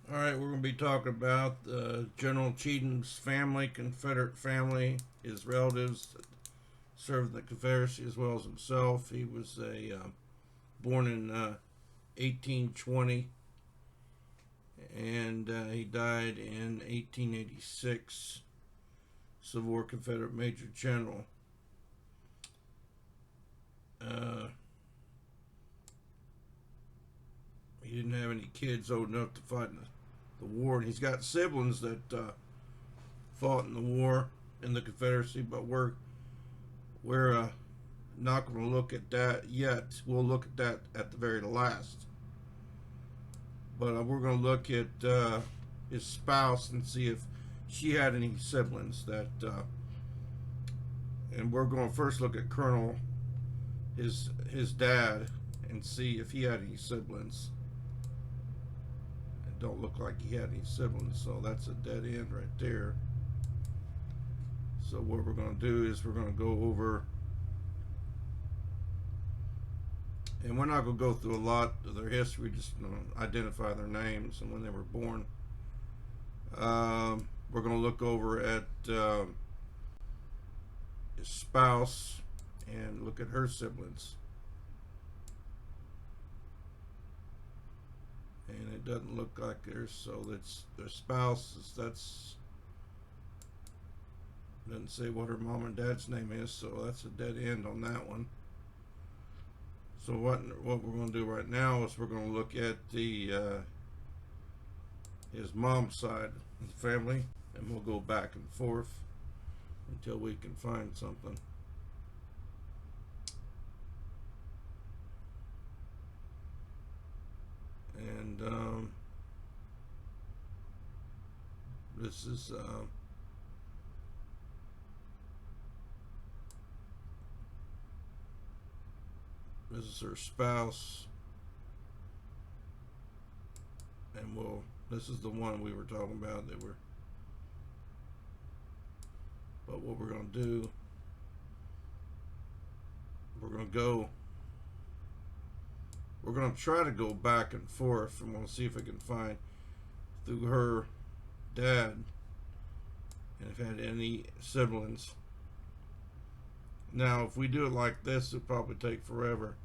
All right, we're going to be talking about General Cheatham's family, Confederate family, his relatives that served in the Confederacy as well as himself. He was born in 1820 and he died in 1886. Civil War Confederate Major General. Uh, he didn't have any kids old enough to fight in the war, and he's got siblings that fought in the war in the Confederacy, but we're not going to look at that yet. We'll look at that at the very last. But we're going to look at his spouse and see if she had any siblings that. And we're going to first look at Colonel, his dad, and see if he had any siblings. It don't look like he had any siblings, so that's a dead end right there. So what we're going to do is we're going to go over, and we're not going to go through a lot of their history, just identify their names and when they were born. We're going to look over at his spouse and look at her siblings. And it doesn't look like there's, so that's their spouses. That's doesn't say what her mom and dad's name is, so that's a dead end on that one. So what we're going to do right now is we're going to look at the his mom's side of the family, and we'll go back and forth until we can find something. And this is her spouse, and this is the one we were talking about. But what we're going to do, we're going to try to go back and forth, and we'll see if we can find through her dad and if had any siblings. Now, if we do it like this, it'll probably take forever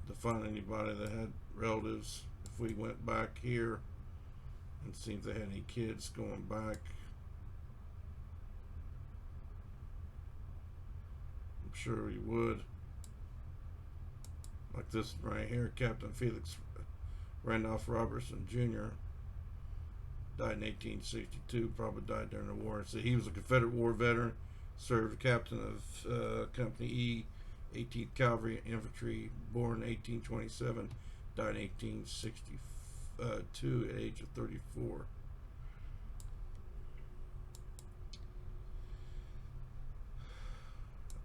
to find anybody that had relatives. If we went back here and see if they had any kids going back, I'm sure we would. Like this one right here, Captain Felix Randolph Robertson Jr. died in 1862, probably died during the war. So he was a Confederate War veteran, served captain of Company E, 18th Cavalry Infantry, born in 1827, died in 1862 at the age of 34.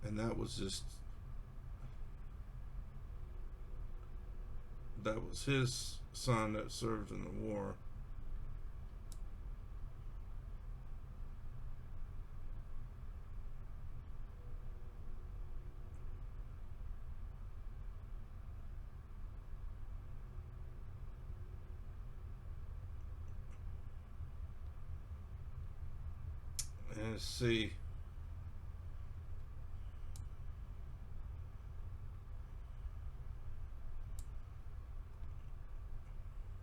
And that was his son that served in the war. And let's see.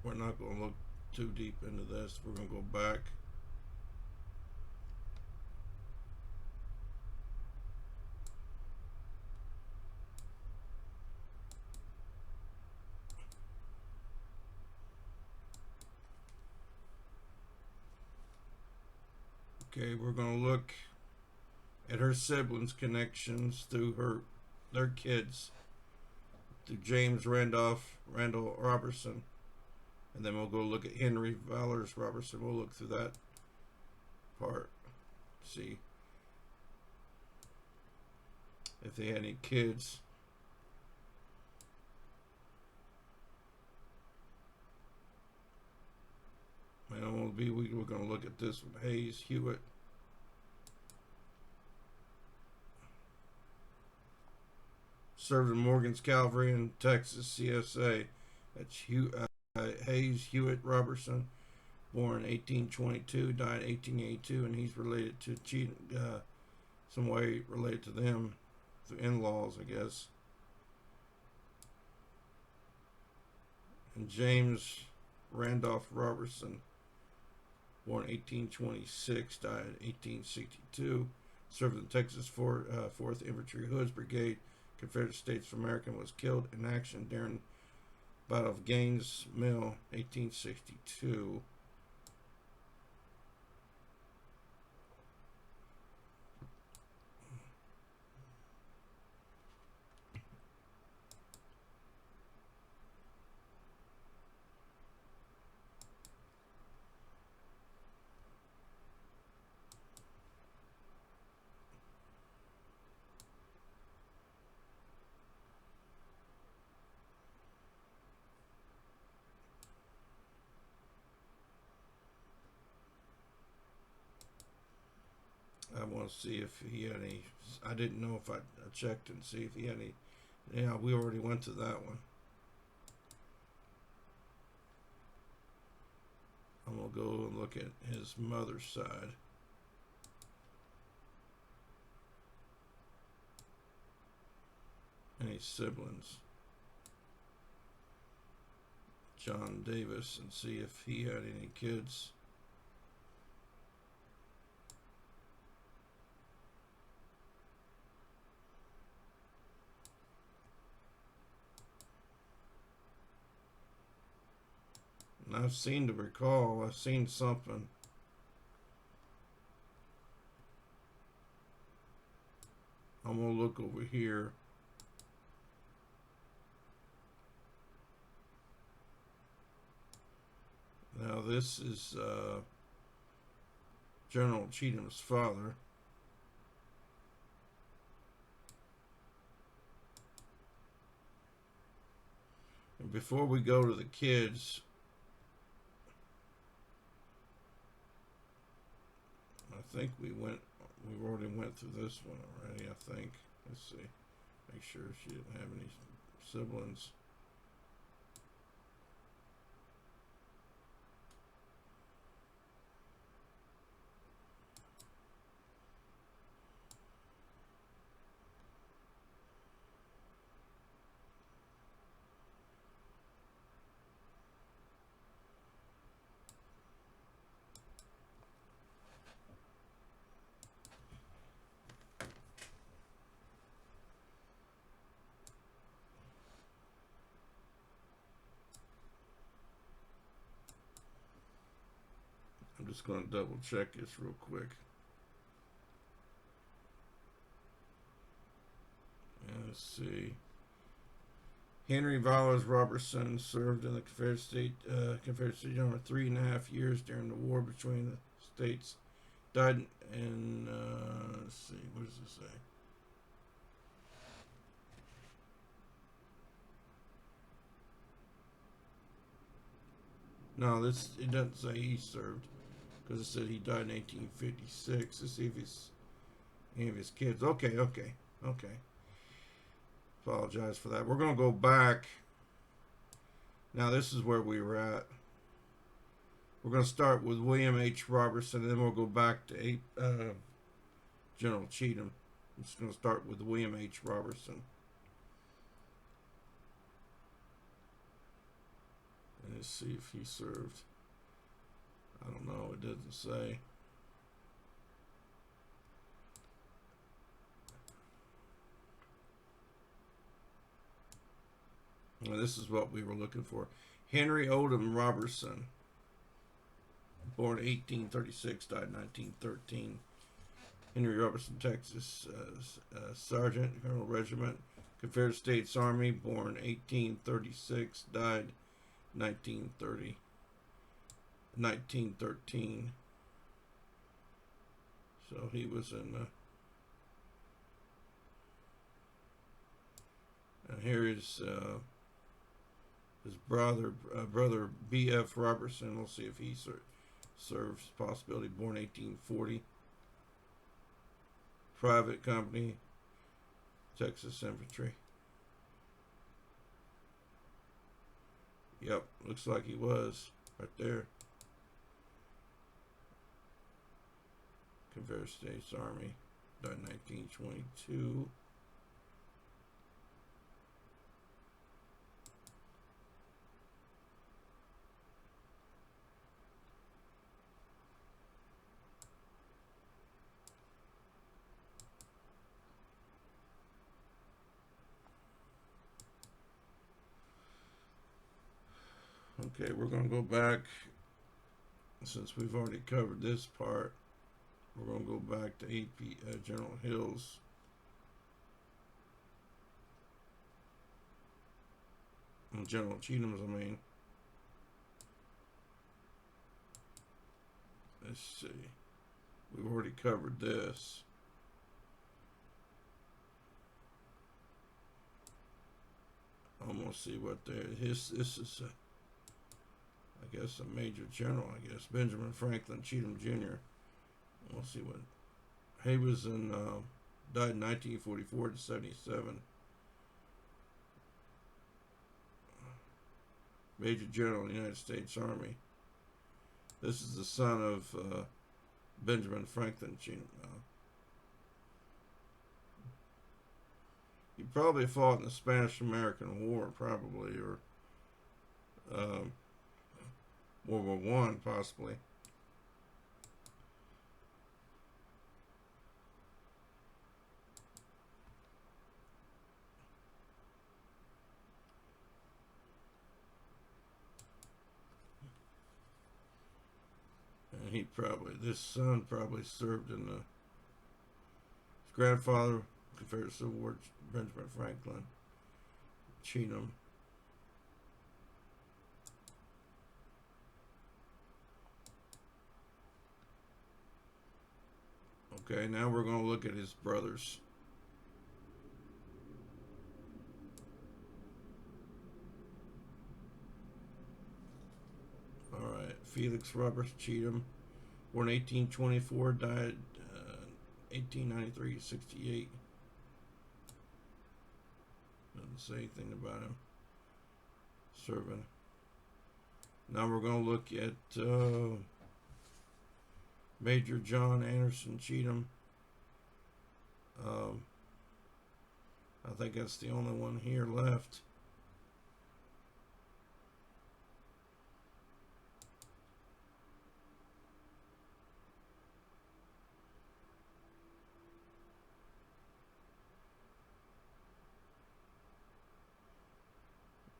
We're not going to look too deep into this. We're going to go back. Okay, we're going to look at her siblings' connections through their kids, through James Randall Robertson, and then we'll go look at Henry Valors Robertson. We'll look through that part, see if they had any kids. And we're going to look at this one, Hayes Hewitt. Served in Morgan's Cavalry in Texas, CSA. That's Hayes Hewitt Robertson, born 1822, died 1882, and he's related to Cheatham, some way related to them, the in-laws, I guess. And James Randolph Robertson, born 1826, died 1862, served in the Texas 4th Infantry Hoods Brigade, Confederate States of America, and was killed in action during Battle of Gaines Mill, 1862. I want to see if he had any. I didn't know if I checked and see if he had any. Yeah, we already went to that one. I'm going to go and look at his mother's side. Any siblings. John Davis, and see if he had any kids. And I've seen to recall, I've seen something. I'm going to look over here. Now this is General Cheatham's father. And before we go to the kids, I think we already went through this one already, I think. Let's see. Make sure she didn't have any siblings. I'm just going to double check this real quick. Let's see. Henry Vilas Robertson served in the Confederate States Army 3.5 years during the war between the states. Died in, let's see, what does it say? No, it doesn't say he served, because it said he died in 1856. Let's see if he's any of his kids. Okay. Apologize for that. We're going to go back. Now this is where we were at. We're going to start with William H. Robertson, and then we'll go back to General Cheatham. I'm just going to start with William H. Robertson. And let's see if he served. I don't know. It doesn't say. Well, this is what we were looking for. Henry Odom Robertson, born 1836, died 1913. Henry Robertson, Texas, Sergeant, Colonel Regiment, Confederate States Army, born 1836, died 1913. So he was in. And here is his brother B.F. Robertson. We'll see if he serves. Possibility. Born 1840. Private company, Texas Infantry. Yep, looks like he was right there. Confederate States Army, died 1922. Okay, we're going to go back, since we've already covered this part, we're going to go back to AP General Hills. General Cheatham's, I mean. Let's see. We've already covered this. I'm going to see what this is, I guess, a major general, I guess. Benjamin Franklin Cheatham Jr. We'll see what. He was in, died in 1944 to 77. Major General in the United States Army. This is the son of Benjamin Franklin Cheatham. He probably fought in the Spanish-American War, probably, or World War One, possibly. And he probably, this son probably served in the, his grandfather, Confederate Civil War, Benjamin Franklin Cheatham. Okay, now we're going to look at his brothers. All right, Felix Roberts Cheatham, born 1824, died 1893 to 68. Doesn't say anything about him serving. Now we're going to look at Major John Anderson Cheatham. I think that's the only one here left.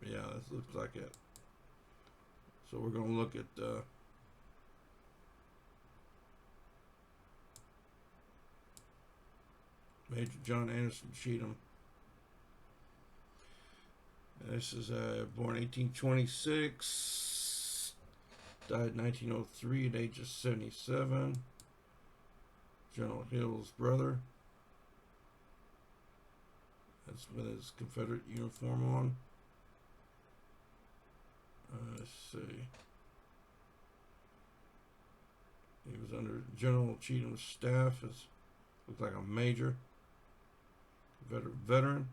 Yeah, this looks like it. So we're going to look at Major John Anderson Cheatham. This is born 1826, died 1903 at age of 77. General Hill's brother. That's with his Confederate uniform on. Let's see. He was under General Cheatham's staff as looked like a major. Confederate veteran.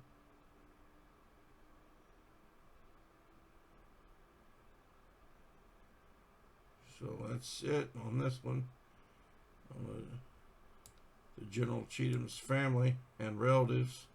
So that's it on this one. On the General Cheatham's family and relatives.